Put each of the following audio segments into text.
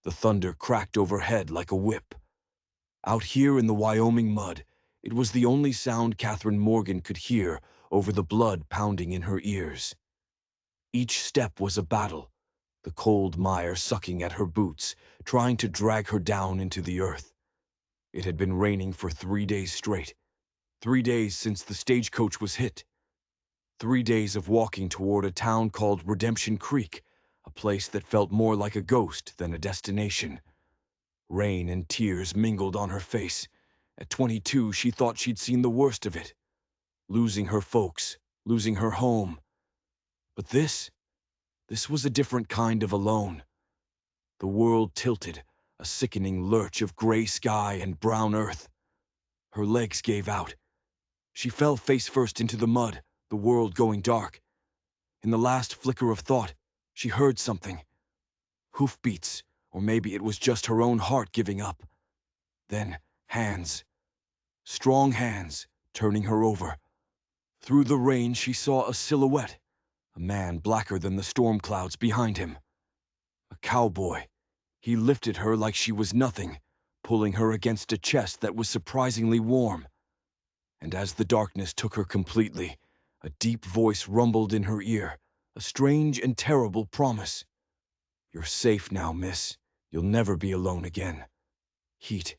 The thunder cracked overhead like a whip. Out here in the Wyoming mud, it was the only sound Catherine Morgan could hear over the blood pounding in her ears. Each step was a battle, the cold mire sucking at her boots, trying to drag her down into the earth. It had been raining for 3 days straight. 3 days since the stagecoach was hit. 3 days of walking toward a town called Redemption Creek, a place that felt more like a ghost than a destination. Rain and tears mingled on her face. At 22, she thought she'd seen the worst of it. Losing her folks, losing her home. But this was a different kind of alone. The world tilted, a sickening lurch of gray sky and brown earth. Her legs gave out. She fell face first into the mud, the world going dark. In the last flicker of thought, she heard something. Hoofbeats, or maybe it was just her own heart giving up. Then, hands. Strong hands, turning her over. Through the rain, she saw a silhouette, a man blacker than the storm clouds behind him. A cowboy. He lifted her like she was nothing, pulling her against a chest that was surprisingly warm. And as the darkness took her completely, a deep voice rumbled in her ear, a strange and terrible promise. "You're safe now, miss. You'll never be alone again." Heat.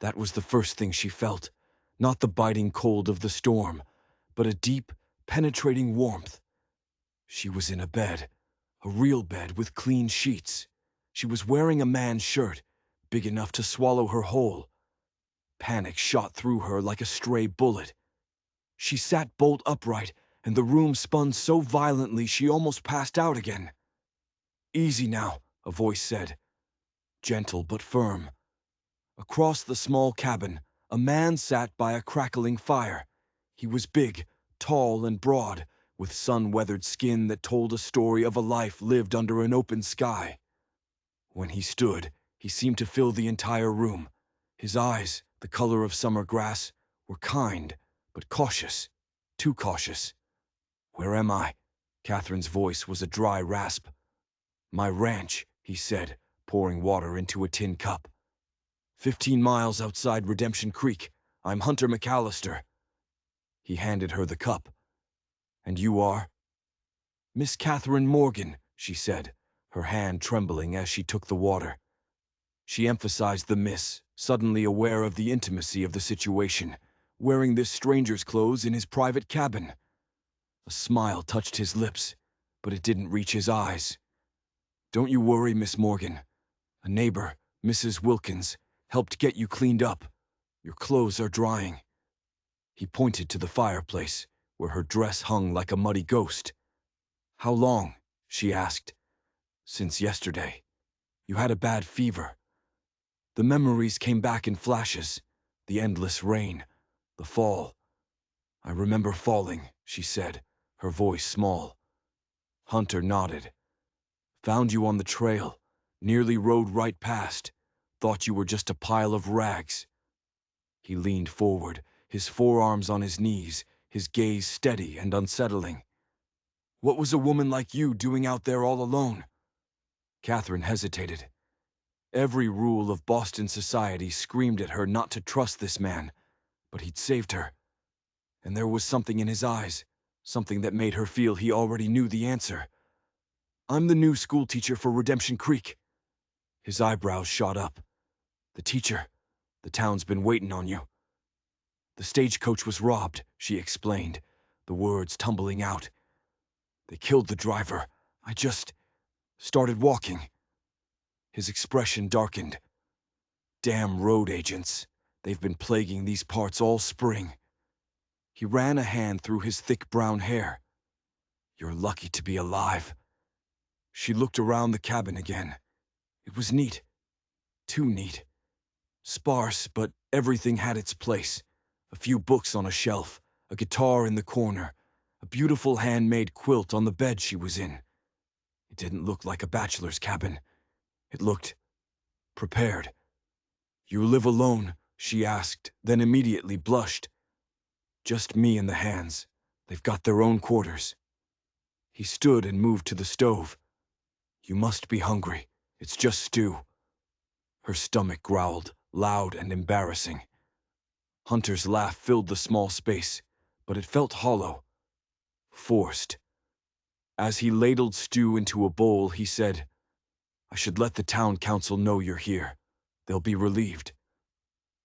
That was the first thing she felt, not the biting cold of the storm, but a deep, penetrating warmth. She was in a bed, a real bed with clean sheets. She was wearing a man's shirt, big enough to swallow her whole. Panic shot through her like a stray bullet. She sat bolt upright, and the room spun so violently she almost passed out again. "Easy now," a voice said, gentle but firm. Across the small cabin, a man sat by a crackling fire. He was big, tall, and broad, with sun-weathered skin that told a story of a life lived under an open sky. When he stood, he seemed to fill the entire room. His eyes, the color of summer grass, were kind, but cautious, too cautious. "Where am I?" Catherine's voice was a dry rasp. "My ranch," he said, pouring water into a tin cup. 15 miles outside Redemption Creek. I'm Hunter McAllister." He handed her the cup. "And you are?" "Miss Catherine Morgan," she said, her hand trembling as she took the water. She emphasized the miss, suddenly aware of the intimacy of the situation, wearing this stranger's clothes in his private cabin. A smile touched his lips, but it didn't reach his eyes. "Don't you worry, Miss Morgan. A neighbor, Mrs. Wilkins, helped get you cleaned up. Your clothes are drying." He pointed to the fireplace, where her dress hung like a muddy ghost. "How long?" she asked. "Since yesterday. You had a bad fever." The memories came back in flashes. The endless rain, the fall. "I remember falling," she said, her voice small. Hunter nodded. "Found you on the trail. Nearly rode right past. Thought you were just a pile of rags." He leaned forward, his forearms on his knees, his gaze steady and unsettling. "What was a woman like you doing out there all alone?" Catherine hesitated. Every rule of Boston society screamed at her not to trust this man, but he'd saved her. And there was something in his eyes, something that made her feel he already knew the answer. "I'm the new school teacher for Redemption Creek." His eyebrows shot up. "The teacher. The town's been waiting on you." "The stagecoach was robbed," she explained, the words tumbling out. "They killed the driver. I just started walking." His expression darkened. "Damn road agents. They've been plaguing these parts all spring." He ran a hand through his thick brown hair. "You're lucky to be alive." She looked around the cabin again. It was neat. Too neat. Sparse, but everything had its place. A few books on a shelf, a guitar in the corner, a beautiful handmade quilt on the bed she was in. It didn't look like a bachelor's cabin. It looked prepared. "You live alone?" she asked, then immediately blushed. "Just me and the hands. They've got their own quarters." He stood and moved to the stove. "You must be hungry. It's just stew." Her stomach growled, loud and embarrassing. Hunter's laugh filled the small space, but it felt hollow, forced. As he ladled stew into a bowl, he said, "I should let the town council know you're here. They'll be relieved."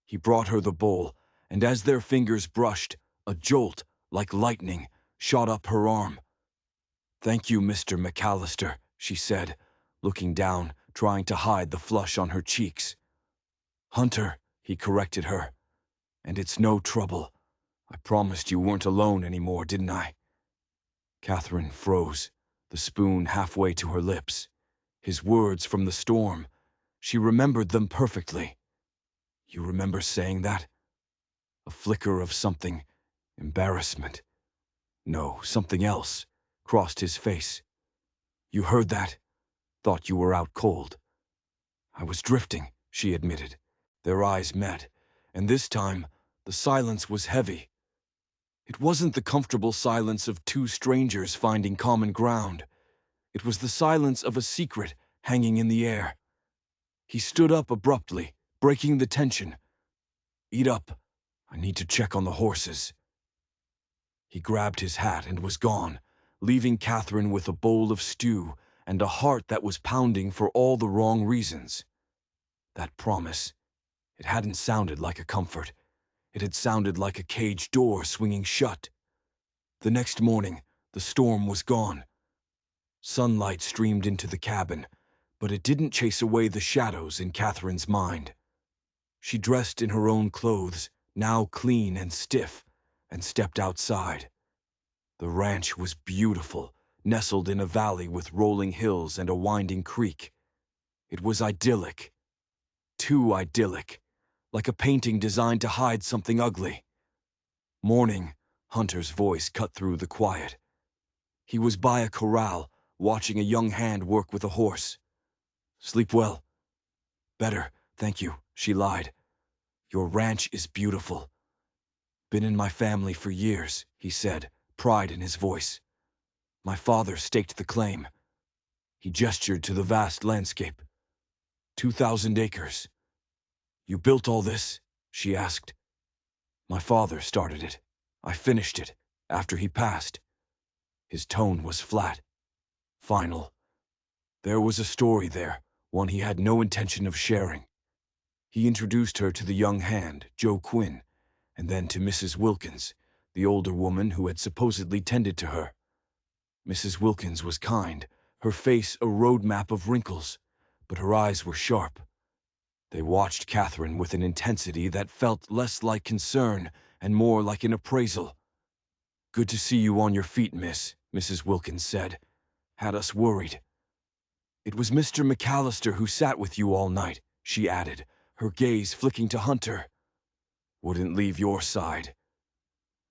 He brought her the bowl, and as their fingers brushed, a jolt, like lightning, shot up her arm. "Thank you, Mr. McAllister," she said, looking down, trying to hide the flush on her cheeks. "Hunter," he corrected her. "And it's no trouble. I promised you weren't alone anymore, didn't I?" Catherine froze, the spoon halfway to her lips. His words from the storm. She remembered them perfectly. "You remember saying that?" A flicker of something, embarrassment. No, something else, crossed his face. "You heard that? Thought you were out cold." "I was drifting," she admitted. Their eyes met, and this time the silence was heavy. It wasn't the comfortable silence of two strangers finding common ground. It was the silence of a secret hanging in the air. He stood up abruptly, breaking the tension. "Eat up. I need to check on the horses." He grabbed his hat and was gone, leaving Catherine with a bowl of stew and a heart that was pounding for all the wrong reasons. That promise, it hadn't sounded like a comfort. It had sounded like a cage door swinging shut. The next morning, the storm was gone. Sunlight streamed into the cabin, but it didn't chase away the shadows in Catherine's mind. She dressed in her own clothes, now clean and stiff, and stepped outside. The ranch was beautiful, nestled in a valley with rolling hills and a winding creek. It was idyllic. Too idyllic, like a painting designed to hide something ugly. "Morning," Hunter's voice cut through the quiet. He was by a corral, watching a young hand work with a horse. "Sleep well?" "Better, thank you," she lied. "Your ranch is beautiful." "Been in my family for years," he said, pride in his voice. "My father staked the claim." He gestured to the vast landscape. 2,000 acres. "You built all this?" she asked. "My father started it. I finished it, after he passed." His tone was flat, final. There was a story there, one he had no intention of sharing. He introduced her to the young hand, Joe Quinn, and then to Mrs. Wilkins, the older woman who had supposedly tended to her. Mrs. Wilkins was kind, her face a road map of wrinkles, but her eyes were sharp. They watched Catherine with an intensity that felt less like concern and more like an appraisal. "Good to see you on your feet, miss," Mrs. Wilkins said. "Had us worried." "It was Mr. McAllister who sat with you all night," she added, her gaze flicking to Hunter. "Wouldn't leave your side."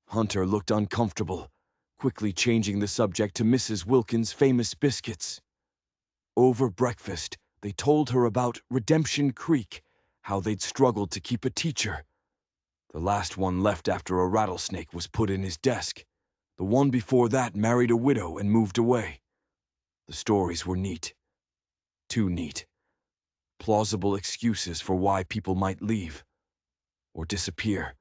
Hunter looked uncomfortable, quickly changing the subject to Mrs. Wilkins' famous biscuits. Over breakfast, they told her about Redemption Creek, how they'd struggled to keep a teacher. The last one left after a rattlesnake was put in his desk. The one before that married a widow and moved away. The stories were neat. Too neat. Plausible excuses for why people might leave or disappear.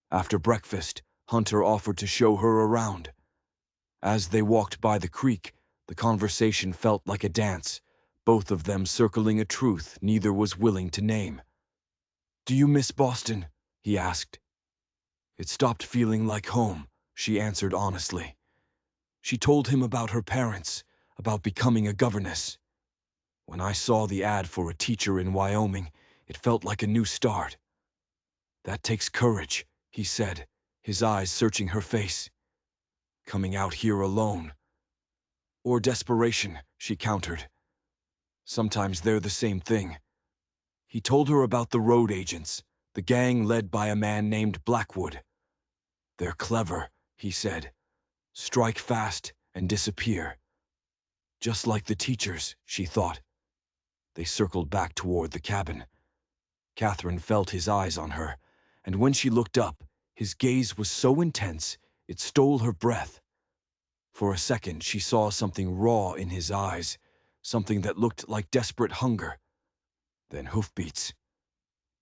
After breakfast, Hunter offered to show her around. As they walked by the creek, the conversation felt like a dance, both of them circling a truth neither was willing to name. "Do you miss Boston?" he asked. "It stopped feeling like home," she answered honestly. She told him about her parents, about becoming a governess. "When I saw the ad for a teacher in Wyoming, it felt like a new start." "That takes courage," he said, his eyes searching her face. "Coming out here alone." "Or desperation," she countered. "Sometimes they're the same thing." He told her about the road agents, the gang led by a man named Blackwood. "They're clever," he said. "Strike fast and disappear." Just like the teachers, she thought. They circled back toward the cabin. Catherine felt his eyes on her, and when she looked up, his gaze was so intense it stole her breath. For a second she saw something raw in his eyes, something that looked like desperate hunger. Then hoofbeats.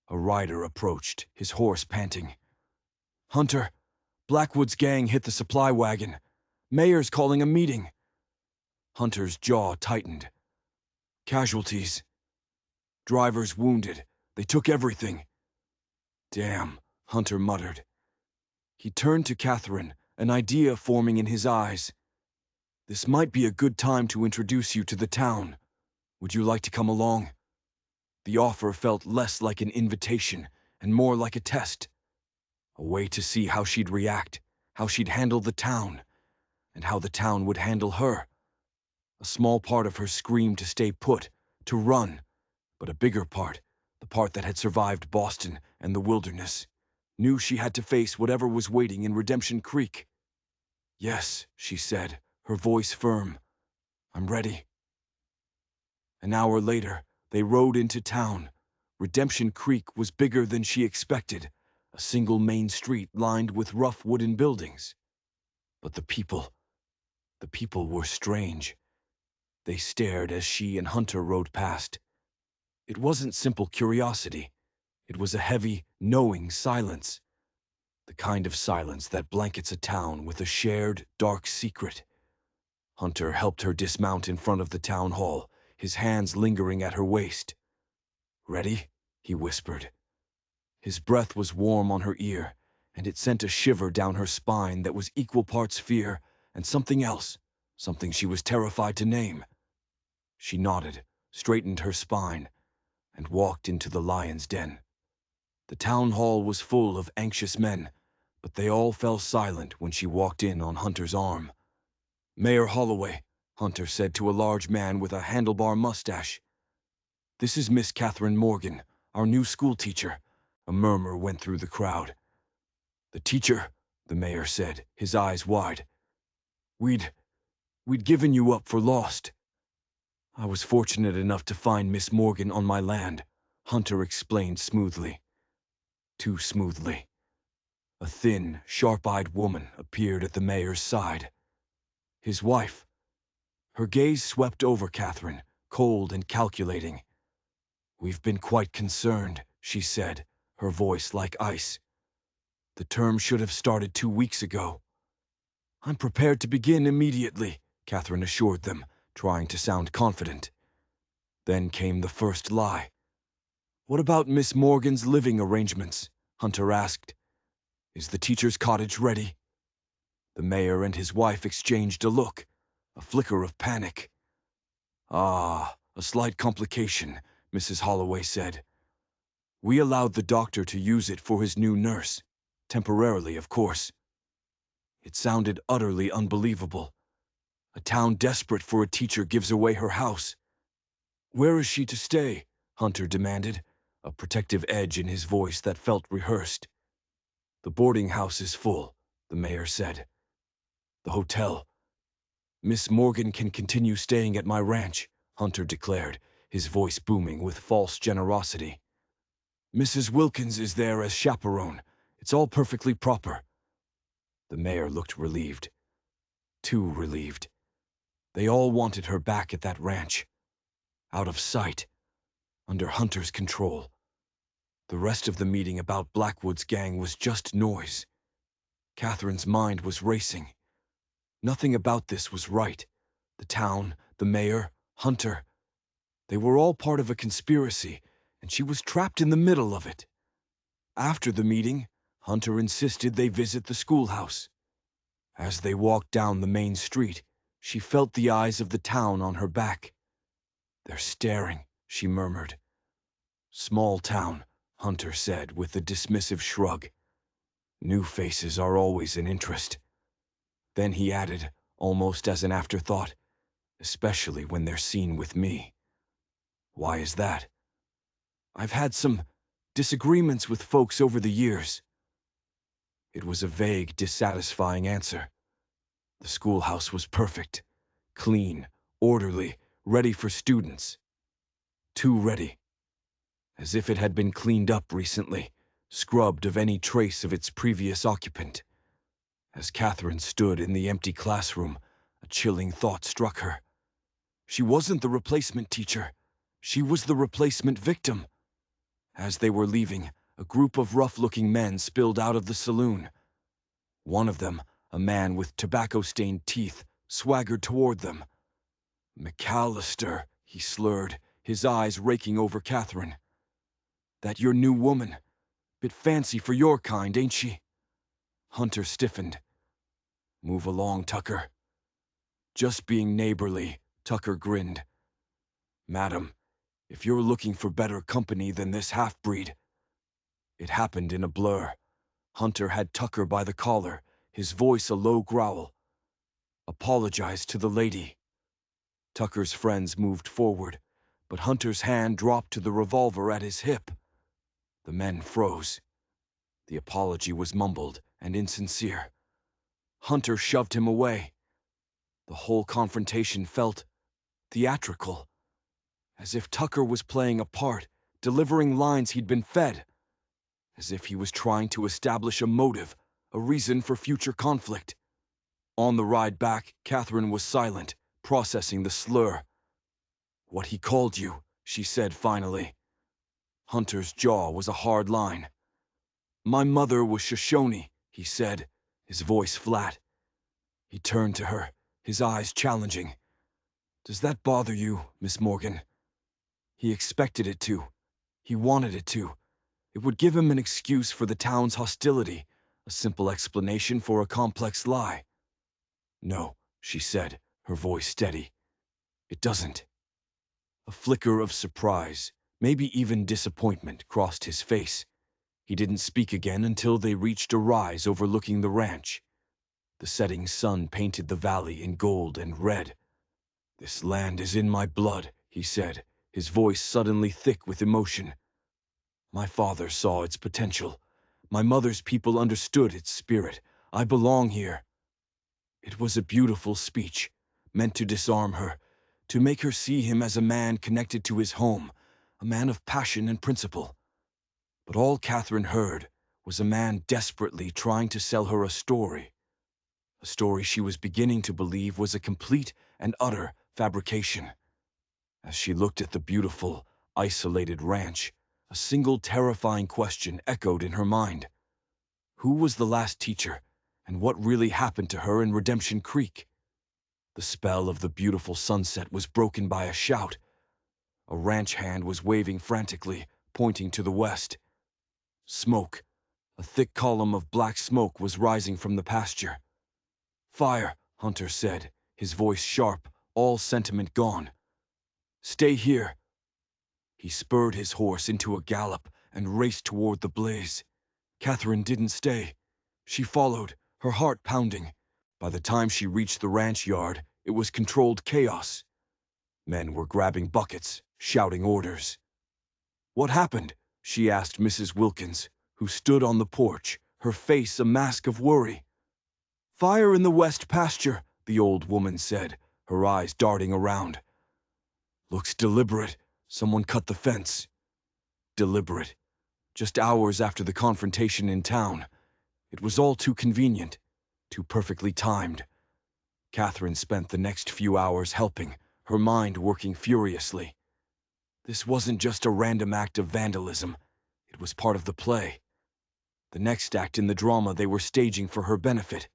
A rider approached, his horse panting. "Hunter, Blackwood's gang hit the supply wagon. Mayor's calling a meeting." Hunter's jaw tightened. "Casualties. Drivers wounded. They took everything." "Damn," Hunter muttered. He turned to Catherine, an idea forming in his eyes. "This might be a good time to introduce you to the town. Would you like to come along?" The offer felt less like an invitation and more like a test. A way to see how she'd react, how she'd handle the town, and how the town would handle her. A small part of her screamed to stay put, to run, but a bigger part, the part that had survived Boston and the wilderness, knew she had to face whatever was waiting in Redemption Creek. "Yes," she said, her voice firm. "I'm ready." An hour later, they rode into town. Redemption Creek was bigger than she expected, a single main street lined with rough wooden buildings. But the people were strange. They stared as she and Hunter rode past. It wasn't simple curiosity. It was a heavy, knowing silence. The kind of silence that blankets a town with a shared, dark secret. Hunter helped her dismount in front of the town hall, his hands lingering at her waist. "Ready?" he whispered. His breath was warm on her ear, and it sent a shiver down her spine that was equal parts fear and something else, something she was terrified to name. She nodded, straightened her spine, and walked into the lion's den. The town hall was full of anxious men, but they all fell silent when she walked in on Hunter's arm. "Mayor Holloway," Hunter said to a large man with a handlebar mustache. "This is Miss Catherine Morgan, our new school teacher." A murmur went through the crowd. "The teacher," the mayor said, his eyes wide. We'd given you up for lost." "I was fortunate enough to find Miss Morgan on my land," Hunter explained smoothly. Too smoothly. A thin, sharp-eyed woman appeared at the mayor's side. His wife. Her gaze swept over Catherine, cold and calculating. "We've been quite concerned," she said, her voice like ice. "The term should have started 2 weeks ago." "I'm prepared to begin immediately," Catherine assured them, trying to sound confident. Then came the first lie. "What about Miss Morgan's living arrangements?" Hunter asked. "Is the teacher's cottage ready?" The mayor and his wife exchanged a look, a flicker of panic. "Ah, a slight complication," Mrs. Holloway said. "We allowed the doctor to use it for his new nurse. Temporarily, of course." It sounded utterly unbelievable. A town desperate for a teacher gives away her house. "Where is she to stay?" Hunter demanded, a protective edge in his voice that felt rehearsed. "The boarding house is full," the mayor said. "The hotel. Miss Morgan can continue staying at my ranch," Hunter declared, his voice booming with false generosity. "Mrs. Wilkins is there as chaperone. It's all perfectly proper." The mayor looked relieved. Too relieved. They all wanted her back at that ranch. Out of sight. Under Hunter's control. The rest of the meeting about Blackwood's gang was just noise. Catherine's mind was racing. Nothing about this was right. The town, the mayor, Hunter. They were all part of a conspiracy, and she was trapped in the middle of it. After the meeting, Hunter insisted they visit the schoolhouse. As they walked down the main street, she felt the eyes of the town on her back. "They're staring," she murmured. "Small town," Hunter said with a dismissive shrug. "New faces are always an interest." Then he added, almost as an afterthought, "especially when they're seen with me." "Why is that?" "I've had some disagreements with folks over the years." It was a vague, dissatisfying answer. The schoolhouse was perfect. Clean, orderly, ready for students. Too ready. As if it had been cleaned up recently, scrubbed of any trace of its previous occupant. As Catherine stood in the empty classroom, a chilling thought struck her. She wasn't the replacement teacher. She was the replacement victim. As they were leaving, a group of rough-looking men spilled out of the saloon. One of them, a man with tobacco-stained teeth, swaggered toward them. "McAllister," he slurred, his eyes raking over Catherine. "That your new woman? Bit fancy for your kind, ain't she?" Hunter stiffened. "Move along, Tucker." "Just being neighborly," Tucker grinned. "Madam, if you're looking for better company than this half-breed." It happened in a blur. Hunter had Tucker by the collar, his voice a low growl. "Apologize to the lady." Tucker's friends moved forward, but Hunter's hand dropped to the revolver at his hip. The men froze. The apology was mumbled and insincere. Hunter shoved him away. The whole confrontation felt theatrical, as if Tucker was playing a part, delivering lines he'd been fed, as if he was trying to establish a motive, a reason for future conflict. On the ride back, Catherine was silent, processing the slur. "What he called you," she said finally. Hunter's jaw was a hard line. "My mother was Shoshone," he said, his voice flat. He turned to her, his eyes challenging. "Does that bother you, Miss Morgan?" He expected it to. He wanted it to. It would give him an excuse for the town's hostility, a simple explanation for a complex lie. "No," she said, her voice steady. "It doesn't." A flicker of surprise, maybe even disappointment, crossed his face. He didn't speak again until they reached a rise overlooking the ranch. The setting sun painted the valley in gold and red. "This land is in my blood," he said, his voice suddenly thick with emotion. "My father saw its potential. My mother's people understood its spirit. I belong here." It was a beautiful speech, meant to disarm her, to make her see him as a man connected to his home, a man of passion and principle. But all Catherine heard was a man desperately trying to sell her a story she was beginning to believe was a complete and utter fabrication. As she looked at the beautiful, isolated ranch, a single terrifying question echoed in her mind. Who was the last teacher, and what really happened to her in Redemption Creek? The spell of the beautiful sunset was broken by a shout. A ranch hand was waving frantically, pointing to the west. Smoke. A thick column of black smoke was rising from the pasture. "Fire," Hunter said, his voice sharp, all sentiment gone. "Stay here." He spurred his horse into a gallop and raced toward the blaze. Catherine didn't stay. She followed, her heart pounding. By the time she reached the ranch yard, it was controlled chaos. Men were grabbing buckets, shouting orders. "What happened?" she asked Mrs. Wilkins, who stood on the porch, her face a mask of worry. "Fire in the west pasture," the old woman said, her eyes darting around. "Looks deliberate. Someone cut the fence." Deliberate. Just hours after the confrontation in town. It was all too convenient, too perfectly timed. Catherine spent the next few hours helping, her mind working furiously. This wasn't just a random act of vandalism. It was part of the play. The next act in the drama they were staging for her benefit.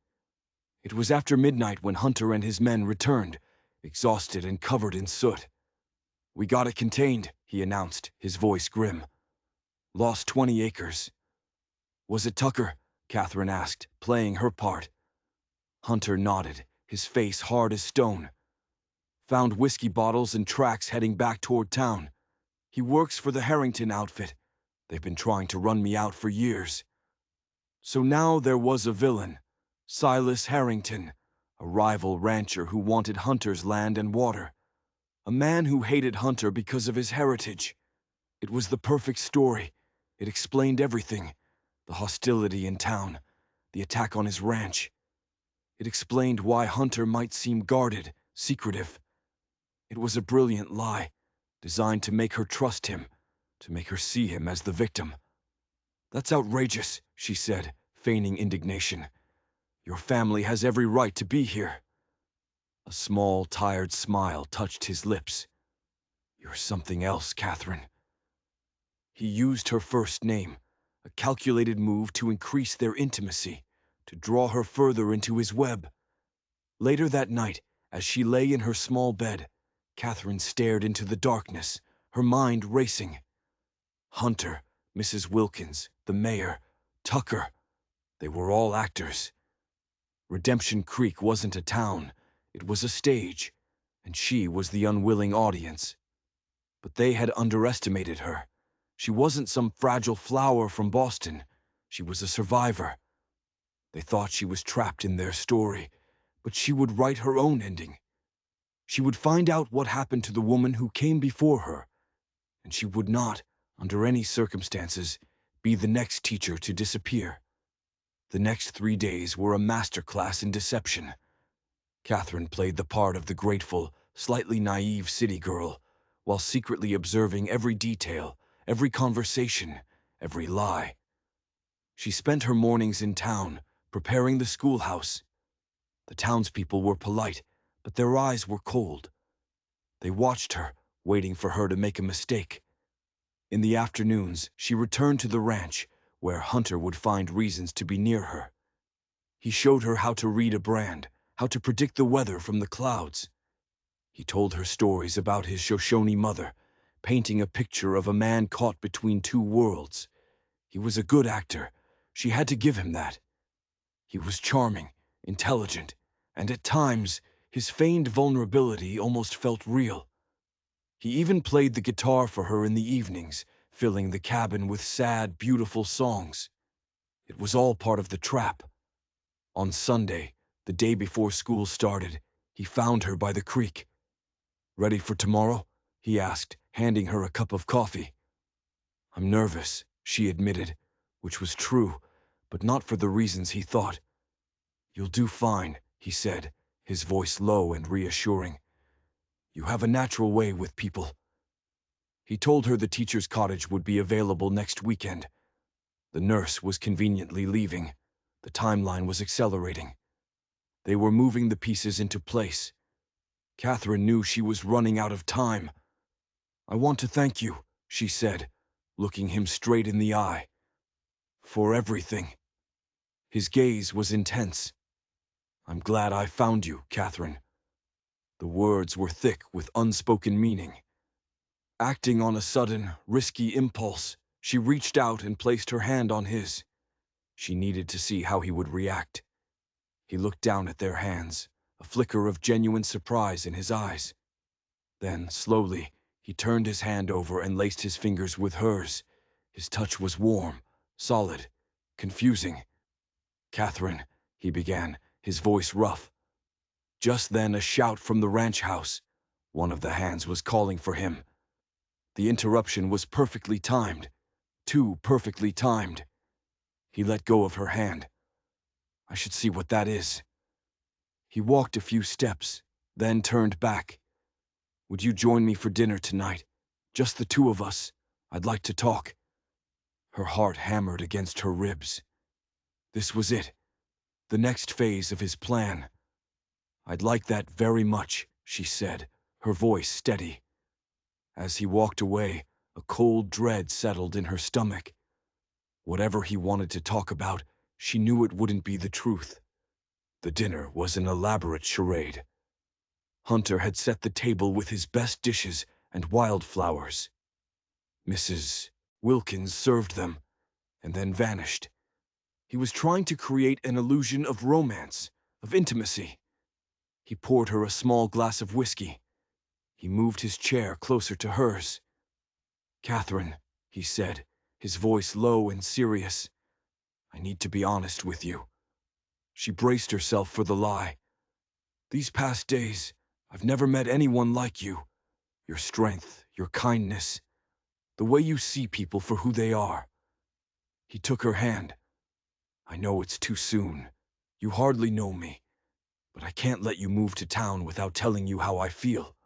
It was after midnight when Hunter and his men returned, exhausted and covered in soot. "We got it contained," he announced, his voice grim. "Lost 20 acres. "Was it Tucker?" Catherine asked, playing her part. Hunter nodded, his face hard as stone. "Found whiskey bottles and tracks heading back toward town. He works for the Harrington outfit. They've been trying to run me out for years." So now there was a villain, Silas Harrington, a rival rancher who wanted Hunter's land and water. A man who hated Hunter because of his heritage. It was the perfect story. It explained everything. The hostility in town, the attack on his ranch. It explained why Hunter might seem guarded, secretive. It was a brilliant lie, designed to make her trust him, to make her see him as the victim. "That's outrageous," she said, feigning indignation. "Your family has every right to be here." A small, tired smile touched his lips. "You're something else, Catherine." He used her first name, a calculated move to increase their intimacy, to draw her further into his web. Later that night, as she lay in her small bed, Catherine stared into the darkness, her mind racing. Hunter, Mrs. Wilkins, the mayor, Tucker, they were all actors. Redemption Creek wasn't a town, it was a stage, and she was the unwilling audience. But they had underestimated her. She wasn't some fragile flower from Boston. She was a survivor. They thought she was trapped in their story, but she would write her own ending. She would find out what happened to the woman who came before her, and she would not, under any circumstances, be the next teacher to disappear. The next 3 days were a masterclass in deception. Catherine played the part of the grateful, slightly naive city girl, while secretly observing every detail, every conversation, every lie. She spent her mornings in town, preparing the schoolhouse. The townspeople were polite, but their eyes were cold. They watched her, waiting for her to make a mistake. In the afternoons, she returned to the ranch, where Hunter would find reasons to be near her. He showed her how to read a brand, how to predict the weather from the clouds. He told her stories about his Shoshone mother, painting a picture of a man caught between two worlds. He was a good actor. She had to give him that. He was charming, intelligent, and at times, his feigned vulnerability almost felt real. He even played the guitar for her in the evenings, filling the cabin with sad, beautiful songs. It was all part of the trap. On Sunday, the day before school started, he found her by the creek. "Ready for tomorrow?" he asked, handing her a cup of coffee. "I'm nervous," she admitted, which was true, but not for the reasons he thought. "You'll do fine," he said, his voice low and reassuring. "You have a natural way with people." He told her the teacher's cottage would be available next weekend. The nurse was conveniently leaving. The timeline was accelerating. They were moving the pieces into place. Catherine knew she was running out of time. "I want to thank you," she said, looking him straight in the eye. "For everything." His gaze was intense. "I'm glad I found you, Catherine." The words were thick with unspoken meaning. Acting on a sudden, risky impulse, she reached out and placed her hand on his. She needed to see how he would react. He looked down at their hands, a flicker of genuine surprise in his eyes. Then, slowly, he turned his hand over and laced his fingers with hers. His touch was warm, solid, confusing. "Catherine," he began, his voice rough. Just then a shout from the ranch house. One of the hands was calling for him. The interruption was perfectly timed. Too perfectly timed. He let go of her hand. "I should see what that is." He walked a few steps, then turned back. "Would you join me for dinner tonight? Just the two of us. I'd like to talk." Her heart hammered against her ribs. This was it. The next phase of his plan. "I'd like that very much," she said, her voice steady. As he walked away, a cold dread settled in her stomach. Whatever he wanted to talk about, she knew it wouldn't be the truth. The dinner was an elaborate charade. Hunter had set the table with his best dishes and wildflowers. Mrs. Wilkins served them, and then vanished. He was trying to create an illusion of romance, of intimacy. He poured her a small glass of whiskey. He moved his chair closer to hers. "Catherine," he said, his voice low and serious, "I need to be honest with you." She braced herself for the lie. "These past days, I've never met anyone like you. Your strength, your kindness, the way you see people for who they are." He took her hand. "I know it's too soon. You hardly know me, but I can't let you move to town without telling you how I feel."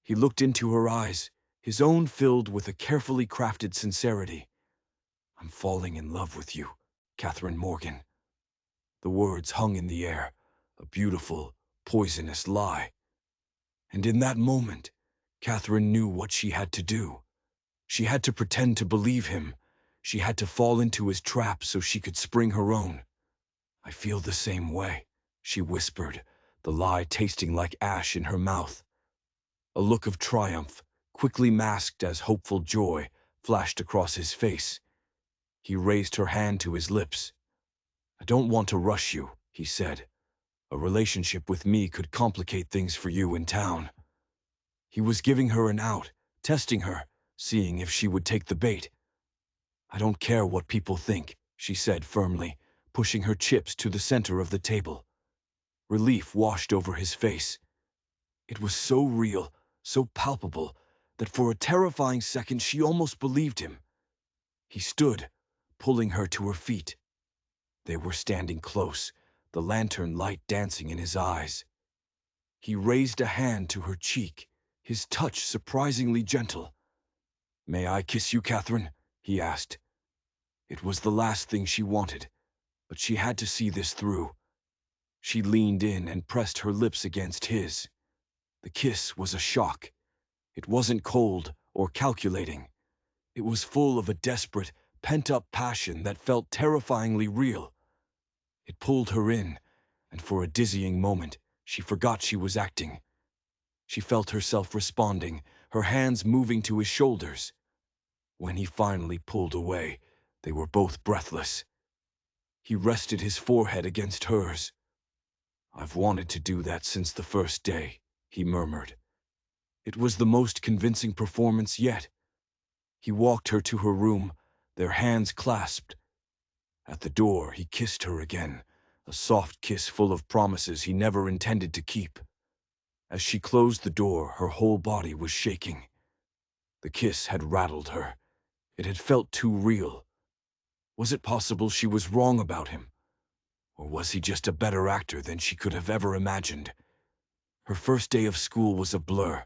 He looked into her eyes, his own filled with a carefully crafted sincerity. "I'm falling in love with you, Catherine Morgan." The words hung in the air, a beautiful, poisonous lie. And in that moment, Catherine knew what she had to do. She had to pretend to believe him. She had to fall into his trap so she could spring her own. "I feel the same way," she whispered, the lie tasting like ash in her mouth. A look of triumph, quickly masked as hopeful joy, flashed across his face. He raised her hand to his lips. "I don't want to rush you," he said. "A relationship with me could complicate things for you in town." He was giving her an out, testing her, seeing if she would take the bait. "I don't care what people think," she said firmly, pushing her chips to the center of the table. Relief washed over his face. It was so real, so palpable, that for a terrifying second she almost believed him. He stood, pulling her to her feet. They were standing close, the lantern light dancing in his eyes. He raised a hand to her cheek, his touch surprisingly gentle. "May I kiss you, Catherine?" he asked. It was the last thing she wanted, but she had to see this through. She leaned in and pressed her lips against his. The kiss was a shock. It wasn't cold or calculating. It was full of a desperate, pent-up passion that felt terrifyingly real. It pulled her in, and for a dizzying moment, she forgot she was acting. She felt herself responding, her hands moving to his shoulders. When he finally pulled away, they were both breathless. He rested his forehead against hers. "I've wanted to do that since the first day," he murmured. It was the most convincing performance yet. He walked her to her room, their hands clasped. At the door, he kissed her again, a soft kiss full of promises he never intended to keep. As she closed the door, her whole body was shaking. The kiss had rattled her. It had felt too real. Was it possible she was wrong about him? Or was he just a better actor than she could have ever imagined? Her first day of school was a blur.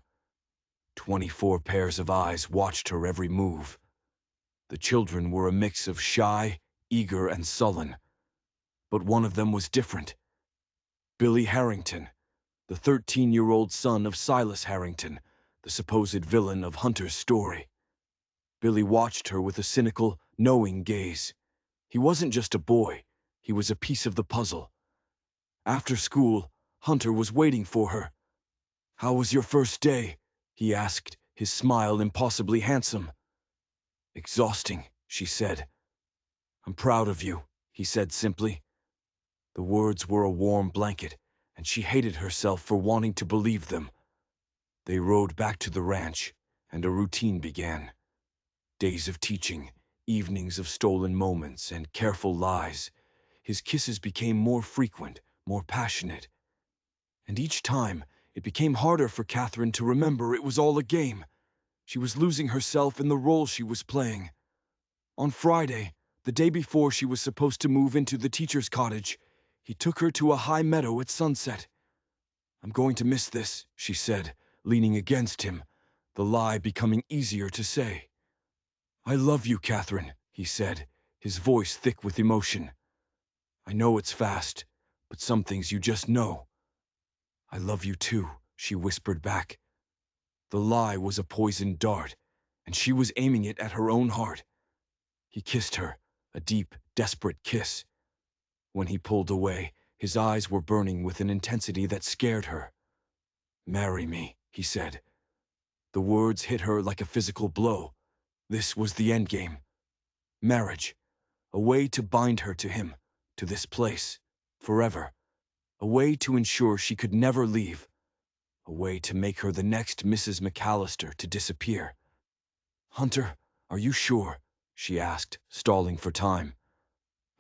24 pairs of eyes watched her every move. The children were a mix of shy, eager, and sullen. But one of them was different. Billy Harrington, the 13-year-old son of Silas Harrington, the supposed villain of Hunter's story. Billy watched her with a cynical, knowing gaze. He wasn't just a boy, he was a piece of the puzzle. After school, Hunter was waiting for her. "How was your first day?" he asked, his smile impossibly handsome. "Exhausting," she said. "I'm proud of you," he said simply. The words were a warm blanket, and she hated herself for wanting to believe them. They rode back to the ranch, and a routine began. Days of teaching, evenings of stolen moments and careful lies. His kisses became more frequent, more passionate. And each time, it became harder for Catherine to remember it was all a game. She was losing herself in the role she was playing. On Friday, the day before she was supposed to move into the teacher's cottage, he took her to a high meadow at sunset. "I'm going to miss this," she said, leaning against him, the lie becoming easier to say. "I love you, Catherine," he said, his voice thick with emotion. "I know it's fast, but some things you just know." "I love you too," she whispered back. The lie was a poisoned dart, and she was aiming it at her own heart. He kissed her, a deep, desperate kiss. When he pulled away, his eyes were burning with an intensity that scared her. "Marry me," he said. The words hit her like a physical blow. This was the endgame. Marriage. A way to bind her to him, to this place, forever. A way to ensure she could never leave. A way to make her the next Mrs. McAllister to disappear. "Hunter, are you sure?" she asked, stalling for time.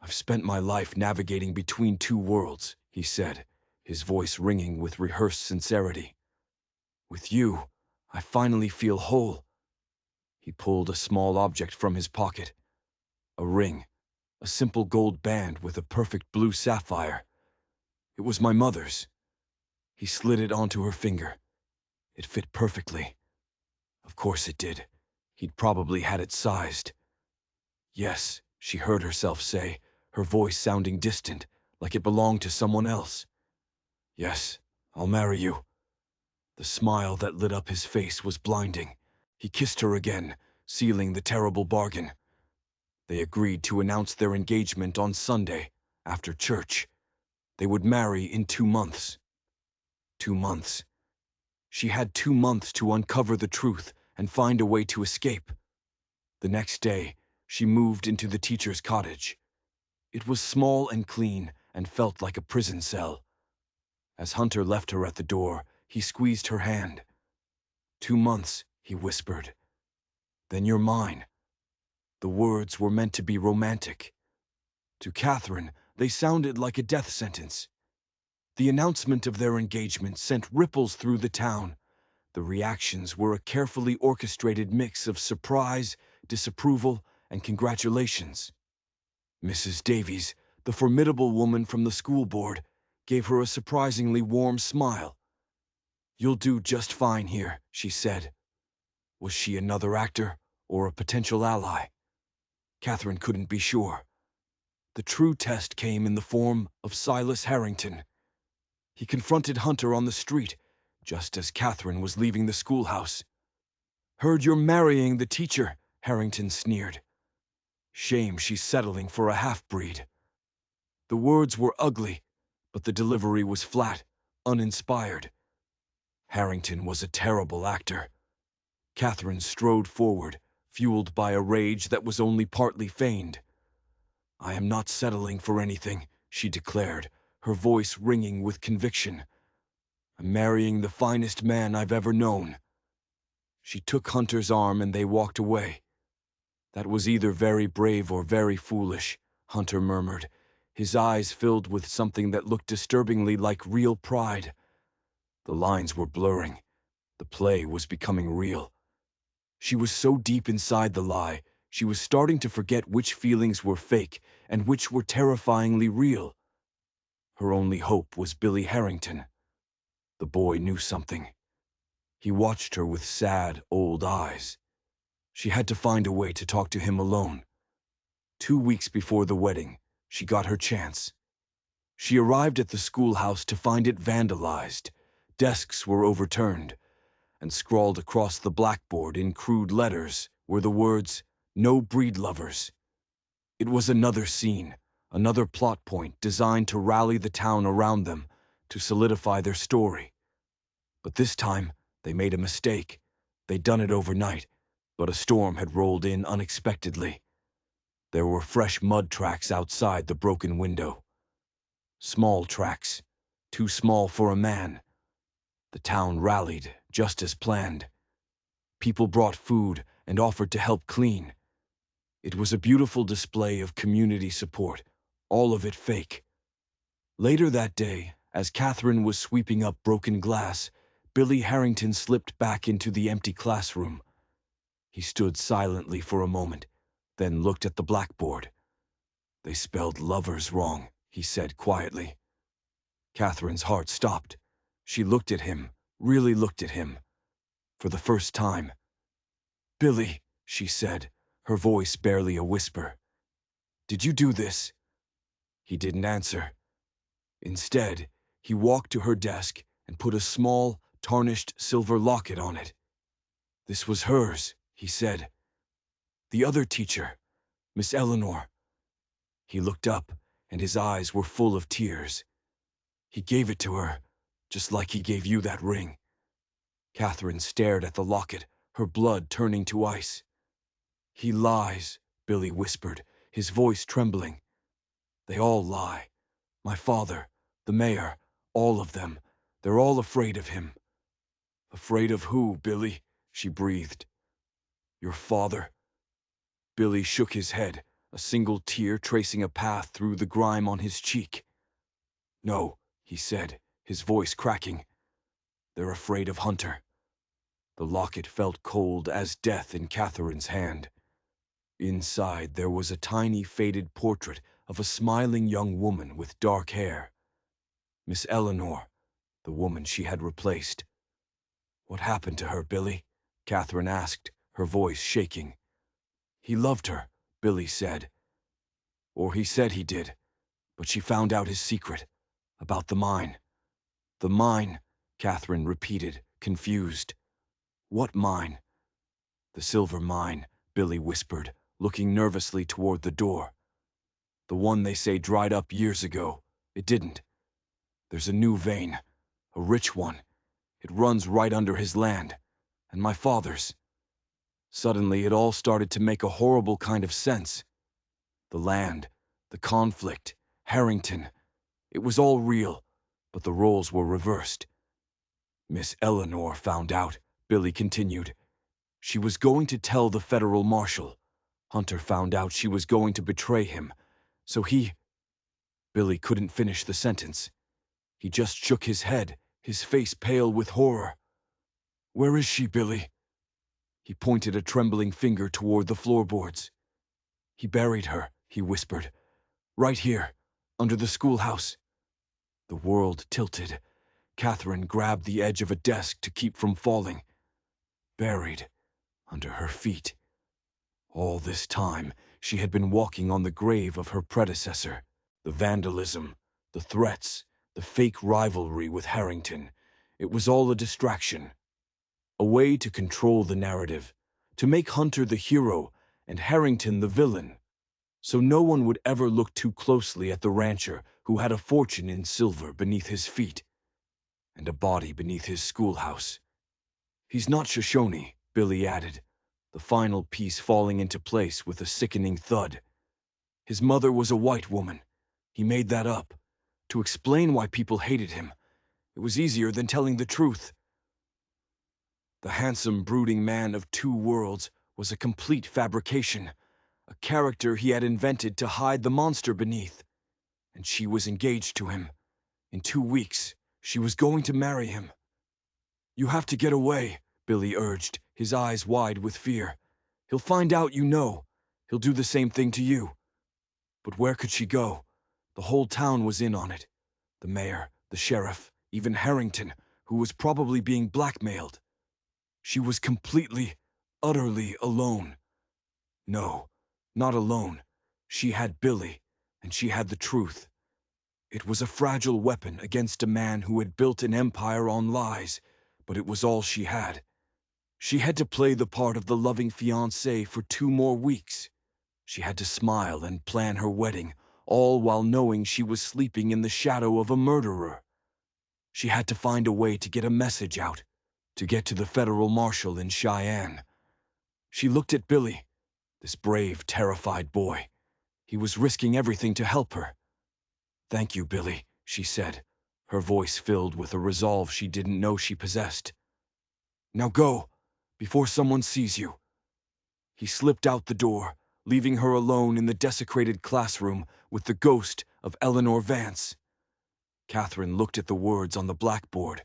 "I've spent my life navigating between two worlds," he said, his voice ringing with rehearsed sincerity. "With you, I finally feel whole." He pulled a small object from his pocket. A ring, a simple gold band with a perfect blue sapphire. It was my mother's. He slid it onto her finger. It fit perfectly. Of course it did. He'd probably had it sized. "Yes," she heard herself say, her voice sounding distant, like it belonged to someone else. "Yes, I'll marry you." The smile that lit up his face was blinding. He kissed her again, sealing the terrible bargain. They agreed to announce their engagement on Sunday, after church. They would marry in 2 months. 2 months. She had 2 months to uncover the truth and find a way to escape. The next day, she moved into the teacher's cottage. It was small and clean and felt like a prison cell. As Hunter left her at the door, he squeezed her hand. 2 months, he whispered. Then you're mine. The words were meant to be romantic. To Catherine, they sounded like a death sentence. The announcement of their engagement sent ripples through the town. The reactions were a carefully orchestrated mix of surprise, disapproval, and congratulations. Mrs. Davies, the formidable woman from the school board, gave her a surprisingly warm smile. "You'll do just fine here," she said. Was she another actor or a potential ally? Catherine couldn't be sure. The true test came in the form of Silas Harrington. He confronted Hunter on the street, just as Catherine was leaving the schoolhouse. "Heard you're marrying the teacher," Harrington sneered. "Shame she's settling for a half-breed." The words were ugly, but the delivery was flat, uninspired. Harrington was a terrible actor. Catherine strode forward, fueled by a rage that was only partly feigned. "I am not settling for anything," she declared, her voice ringing with conviction. "I'm marrying the finest man I've ever known." She took Hunter's arm and they walked away. "That was either very brave or very foolish," Hunter murmured, his eyes filled with something that looked disturbingly like real pride. The lines were blurring. The play was becoming real. She was so deep inside the lie, she was starting to forget which feelings were fake and which were terrifyingly real. Her only hope was Billy Harrington. The boy knew something. He watched her with sad, old eyes. She had to find a way to talk to him alone. 2 weeks before the wedding, she got her chance. She arrived at the schoolhouse to find it vandalized. Desks were overturned, and scrawled across the blackboard in crude letters were the words, "No breed lovers." It was another scene, another plot point designed to rally the town around them, to solidify their story. But this time, they made a mistake. They'd done it overnight, but a storm had rolled in unexpectedly. There were fresh mud tracks outside the broken window. Small tracks, too small for a man. The town rallied, just as planned. People brought food and offered to help clean. It was a beautiful display of community support, all of it fake. Later that day, as Catherine was sweeping up broken glass, Billy Harrington slipped back into the empty classroom. He stood silently for a moment, then looked at the blackboard. "They spelled lovers wrong," he said quietly. Catherine's heart stopped. She looked at him, really looked at him, for the first time. "Billy," she said, her voice barely a whisper. "Did you do this?" He didn't answer. Instead, he walked to her desk and put a small, tarnished silver locket on it. "This was hers," he said. "The other teacher, Miss Eleanor." He looked up, and his eyes were full of tears. "He gave it to her, just like he gave you that ring." Catherine stared at the locket, her blood turning to ice. "He lies," Billy whispered, his voice trembling. "They all lie. My father, the mayor, all of them. They're all afraid of him." "Afraid of who, Billy?" she breathed. "Your father." Billy shook his head, a single tear tracing a path through the grime on his cheek. "No," he said, his voice cracking. "They're afraid of Hunter." The locket felt cold as death in Catherine's hand. Inside there was a tiny faded portrait of a smiling young woman with dark hair. Miss Eleanor, the woman she had replaced. "What happened to her, Billy?" Catherine asked, her voice shaking. "He loved her," Billy said. "Or he said he did, but she found out his secret, about the mine. The mine, Catherine repeated, confused. What mine? The silver mine, Billy whispered, looking nervously toward the door. The one they say dried up years ago. It didn't. There's a new vein, a rich one. It runs right under his land, and my father's. Suddenly, it all started to make a horrible kind of sense. The land, the conflict, Harrington. It was all real, but the roles were reversed. Miss Eleanor found out, Billy continued. She was going to tell the federal marshal. Hunter found out she was going to betray him, so he... Billy couldn't finish the sentence. He just shook his head, his face pale with horror. Where is she, Billy? He pointed a trembling finger toward the floorboards. He buried her, he whispered. Right here, under the schoolhouse. The world tilted. Catherine grabbed the edge of a desk to keep from falling. Buried, under her feet. All this time, she had been walking on the grave of her predecessor. The vandalism, the threats, the fake rivalry with Harrington. It was all a distraction. A way to control the narrative, to make Hunter the hero and Harrington the villain, so no one would ever look too closely at the rancher who had a fortune in silver beneath his feet, and a body beneath his schoolhouse. He's not Shoshone, Billy added, the final piece falling into place with a sickening thud. His mother was a white woman. He made that up, to explain why people hated him. It was easier than telling the truth. The handsome, brooding man of two worlds was a complete fabrication, a character he had invented to hide the monster beneath. And she was engaged to him. In 2 weeks, she was going to marry him. You have to get away, Billy urged, his eyes wide with fear. He'll find out you know. He'll do the same thing to you. But where could she go? The whole town was in on it. The mayor, the sheriff, even Harrington, who was probably being blackmailed. She was completely, utterly alone. No, not alone. She had Billy, and she had the truth. It was a fragile weapon against a man who had built an empire on lies, but it was all she had. She had to play the part of the loving fiancé for 2 more weeks. She had to smile and plan her wedding, all while knowing she was sleeping in the shadow of a murderer. She had to find a way to get a message out, to get to the federal marshal in Cheyenne. She looked at Billy, this brave, terrified boy. He was risking everything to help her. Thank you, Billy, she said, her voice filled with a resolve she didn't know she possessed. Now go, before someone sees you. He slipped out the door, leaving her alone in the desecrated classroom with the ghost of Eleanor Vance. Catherine looked at the words on the blackboard.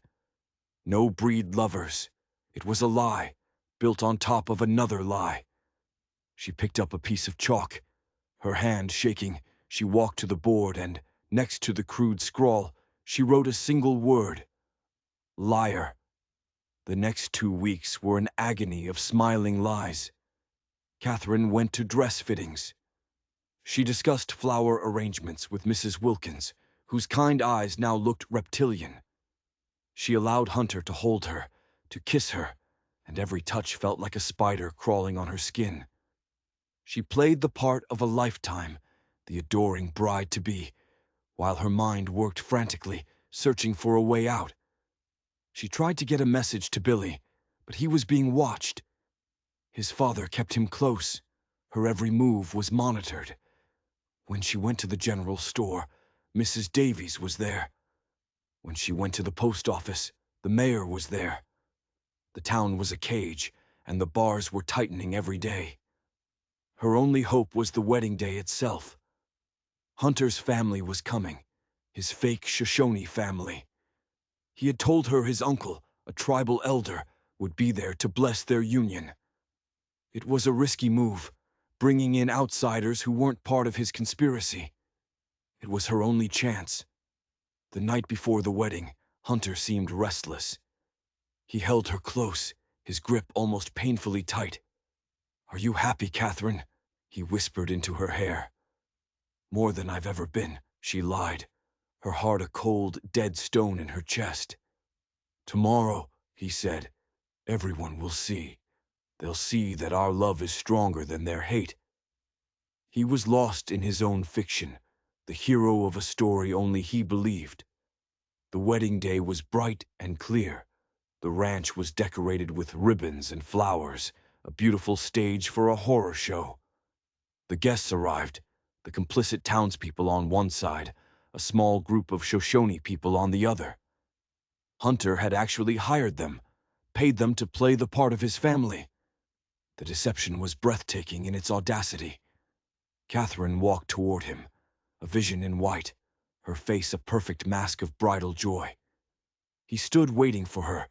No breed lovers. It was a lie, built on top of another lie. She picked up a piece of chalk. Her hand shaking, she walked to the board and, next to the crude scrawl, she wrote a single word. Liar. The next 2 weeks were an agony of smiling lies. Catherine went to dress fittings. She discussed flower arrangements with Mrs. Wilkins, whose kind eyes now looked reptilian. She allowed Hunter to hold her, to kiss her, and every touch felt like a spider crawling on her skin. She played the part of a lifetime, the adoring bride-to-be, while her mind worked frantically, searching for a way out. She tried to get a message to Billy, but he was being watched. His father kept him close. Her every move was monitored. When she went to the general store, Mrs. Davies was there. When she went to the post office, the mayor was there. The town was a cage, and the bars were tightening every day. Her only hope was the wedding day itself. Hunter's family was coming, his fake Shoshone family. He had told her his uncle, a tribal elder, would be there to bless their union. It was a risky move, bringing in outsiders who weren't part of his conspiracy. It was her only chance. The night before the wedding, Hunter seemed restless. He held her close, his grip almost painfully tight. "Are you happy, Catherine?" he whispered into her hair. "More than I've ever been," she lied, her heart a cold, dead stone in her chest. "Tomorrow," he said, "everyone will see. They'll see that our love is stronger than their hate." He was lost in his own fiction, the hero of a story only he believed. The wedding day was bright and clear. The ranch was decorated with ribbons and flowers, a beautiful stage for a horror show. The guests arrived, the complicit townspeople on one side, a small group of Shoshone people on the other. Hunter had actually hired them, paid them to play the part of his family. The deception was breathtaking in its audacity. Catherine walked toward him, a vision in white, her face a perfect mask of bridal joy. He stood waiting for her,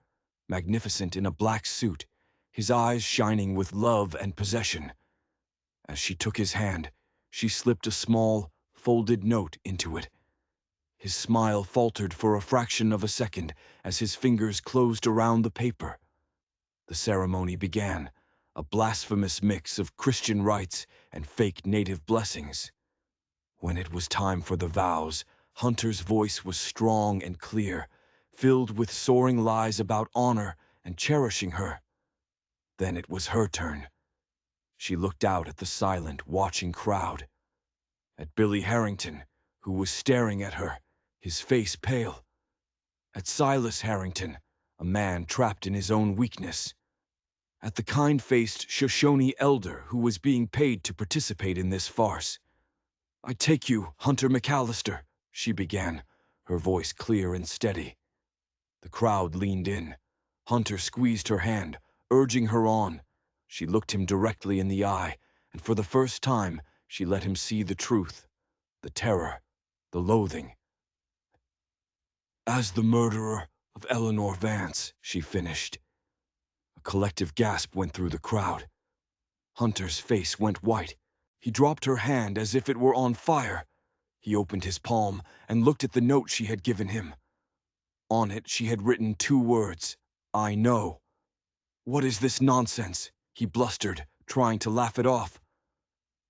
magnificent in a black suit, his eyes shining with love and possession. As she took his hand, she slipped a small, folded note into it. His smile faltered for a fraction of a second as his fingers closed around the paper. The ceremony began, a blasphemous mix of Christian rites and fake native blessings. When it was time for the vows, Hunter's voice was strong and clear, filled with soaring lies about honor and cherishing her. Then it was her turn. She looked out at the silent, watching crowd, at Billy Harrington, who was staring at her, his face pale, at Silas Harrington, a man trapped in his own weakness, at the kind-faced Shoshone elder who was being paid to participate in this farce. "I take you, Hunter McAllister," she began, her voice clear and steady. The crowd leaned in. Hunter squeezed her hand, urging her on. She looked him directly in the eye, and for the first time, she let him see the truth, the terror, the loathing. "As the murderer of Eleanor Vance," she finished. A collective gasp went through the crowd. Hunter's face went white. He dropped her hand as if it were on fire. He opened his palm and looked at the note she had given him. On it she had written 2 words, "I know." "What is this nonsense?" he blustered, trying to laugh it off.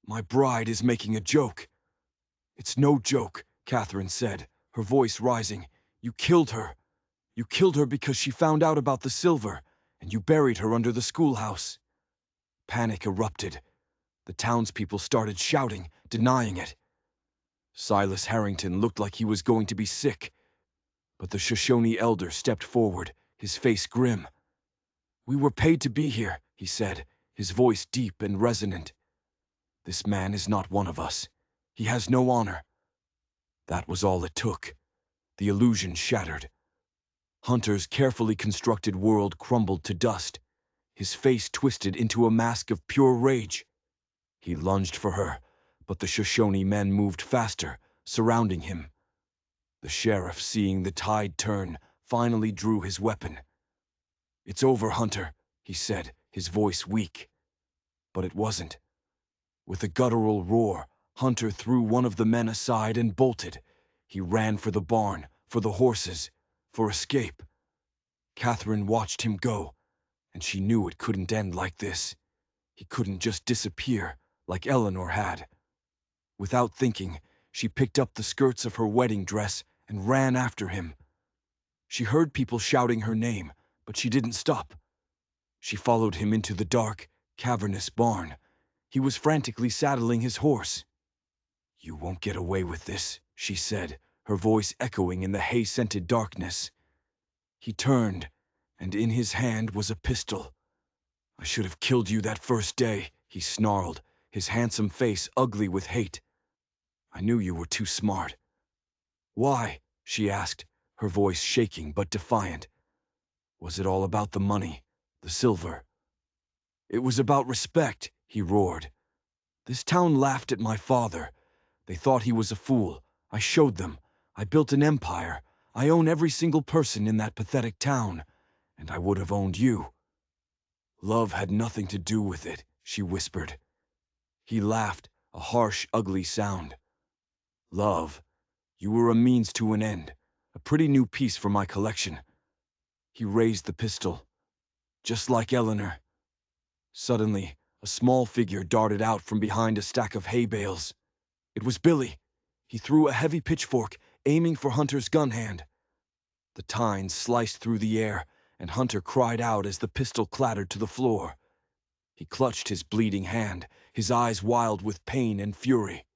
"My bride is making a joke." "It's no joke," Catherine said, her voice rising. "You killed her. You killed her because she found out about the silver, and you buried her under the schoolhouse." Panic erupted. The townspeople started shouting, denying it. Silas Harrington looked like he was going to be sick, but the Shoshone elder stepped forward, his face grim. "We were paid to be here," he said, his voice deep and resonant. "This man is not one of us. He has no honor." That was all it took. The illusion shattered. Hunter's carefully constructed world crumbled to dust. His face twisted into a mask of pure rage. He lunged for her, but the Shoshone men moved faster, surrounding him. The sheriff, seeing the tide turn, finally drew his weapon. "It's over, Hunter," he said, his voice weak. But it wasn't. With a guttural roar, Hunter threw one of the men aside and bolted. He ran for the barn, for the horses, for escape. Catherine watched him go, and she knew it couldn't end like this. He couldn't just disappear, like Eleanor had. Without thinking, she picked up the skirts of her wedding dress and ran after him. She heard people shouting her name, but she didn't stop. She followed him into the dark, cavernous barn. He was frantically saddling his horse. "You won't get away with this," she said, her voice echoing in the hay-scented darkness. He turned, and in his hand was a pistol. "I should have killed you that first day," he snarled, his handsome face ugly with hate. "I knew you were too smart." "Why?" she asked, her voice shaking but defiant. "Was it all about the money, the silver?" "It was about respect," he roared. "This town laughed at my father. They thought he was a fool. I showed them. I built an empire. I own every single person in that pathetic town, and I would have owned you." "Love had nothing to do with it," she whispered. He laughed, a harsh, ugly sound. "Love? You were a means to an end, a pretty new piece for my collection." He raised the pistol. "Just like Eleanor." Suddenly, a small figure darted out from behind a stack of hay bales. It was Billy. He threw a heavy pitchfork, aiming for Hunter's gun hand. The tines sliced through the air, and Hunter cried out as the pistol clattered to the floor. He clutched his bleeding hand, his eyes wild with pain and fury.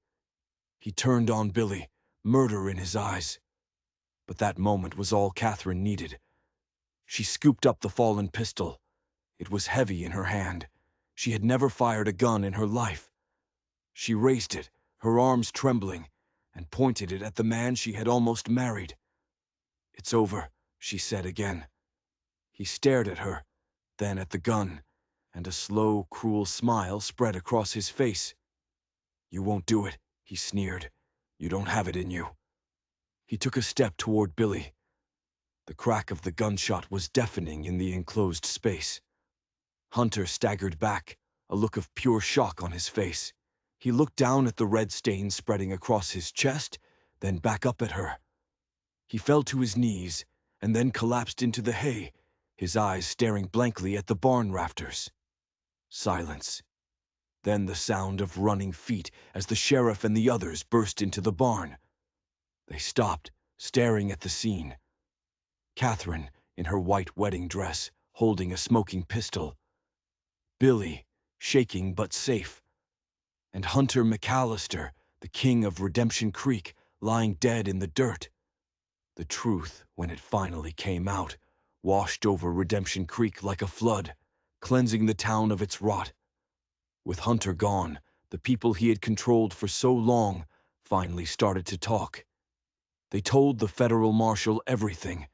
He turned on Billy, murder in his eyes. But that moment was all Catherine needed. She scooped up the fallen pistol. It was heavy in her hand. She had never fired a gun in her life. She raised it, her arms trembling, and pointed it at the man she had almost married. "It's over," she said again. He stared at her, then at the gun, and a slow, cruel smile spread across his face. "You won't do it," he sneered. "You don't have it in you." He took a step toward Billy. The crack of the gunshot was deafening in the enclosed space. Hunter staggered back, a look of pure shock on his face. He looked down at the red stain spreading across his chest, then back up at her. He fell to his knees, and then collapsed into the hay, his eyes staring blankly at the barn rafters. Silence. Then the sound of running feet as the sheriff and the others burst into the barn. They stopped, staring at the scene. Catherine, in her white wedding dress, holding a smoking pistol. Billy, shaking but safe. And Hunter McAllister, the king of Redemption Creek, lying dead in the dirt. The truth, when it finally came out, washed over Redemption Creek like a flood, cleansing the town of its rot. With Hunter gone, the people he had controlled for so long finally started to talk. They told the federal marshal everything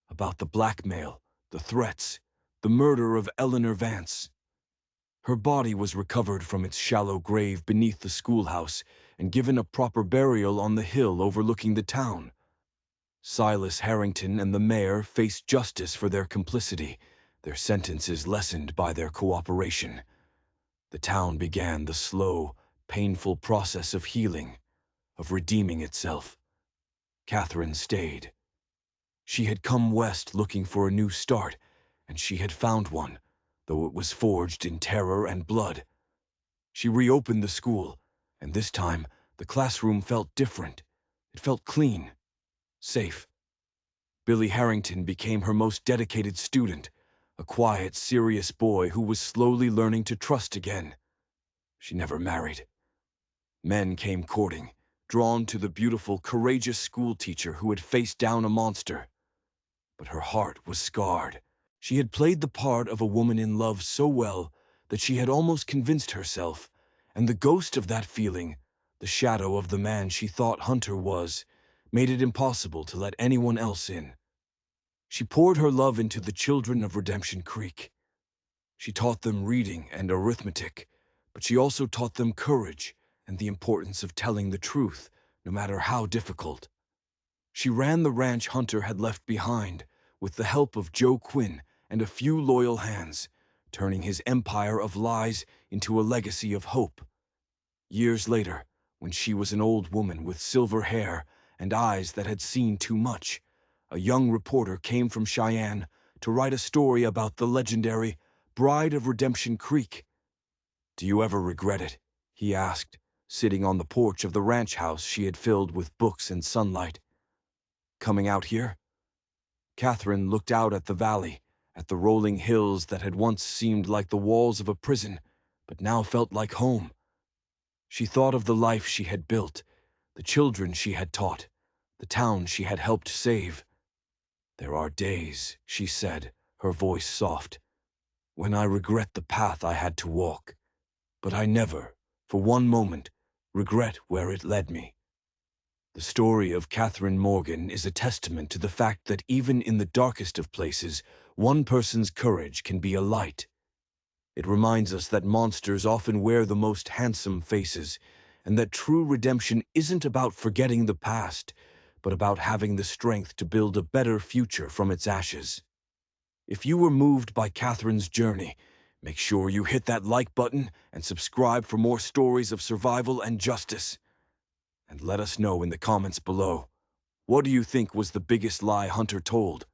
about the blackmail, the threats, the murder of Eleanor Vance. Her body was recovered from its shallow grave beneath the schoolhouse and given a proper burial on the hill overlooking the town. Silas Harrington and the mayor faced justice for their complicity, their sentences lessened by their cooperation. The town began the slow, painful process of healing, of redeeming itself. Catherine stayed. She had come west looking for a new start, and she had found one, though it was forged in terror and blood. She reopened the school, and this time the classroom felt different. It felt clean, safe. Billy Harrington became her most dedicated student, a quiet, serious boy who was slowly learning to trust again. She never married. Men came courting, drawn to the beautiful, courageous schoolteacher who had faced down a monster. But her heart was scarred. She had played the part of a woman in love so well that she had almost convinced herself, and the ghost of that feeling, the shadow of the man she thought Hunter was, made it impossible to let anyone else in. She poured her love into the children of Redemption Creek. She taught them reading and arithmetic, but she also taught them courage and the importance of telling the truth, no matter how difficult. She ran the ranch Hunter had left behind, with the help of Joe Quinn and a few loyal hands, turning his empire of lies into a legacy of hope. Years later, when she was an old woman with silver hair and eyes that had seen too much, a young reporter came from Cheyenne to write a story about the legendary Bride of Redemption Creek. "Do you ever regret it?" he asked, sitting on the porch of the ranch house she had filled with books and sunlight. "Coming out here?" Catherine looked out at the valley, at the rolling hills that had once seemed like the walls of a prison, but now felt like home. She thought of the life she had built, the children she had taught, the town she had helped save. "There are days," she said, her voice soft, "when I regret the path I had to walk. But I never, for one moment, regret where it led me." The story of Catherine Morgan is a testament to the fact that even in the darkest of places, one person's courage can be a light. It reminds us that monsters often wear the most handsome faces, and that true redemption isn't about forgetting the past, but about having the strength to build a better future from its ashes. If you were moved by Catherine's journey, make sure you hit that like button and subscribe for more stories of survival and justice. And let us know in the comments below, what do you think was the biggest lie Hunter told?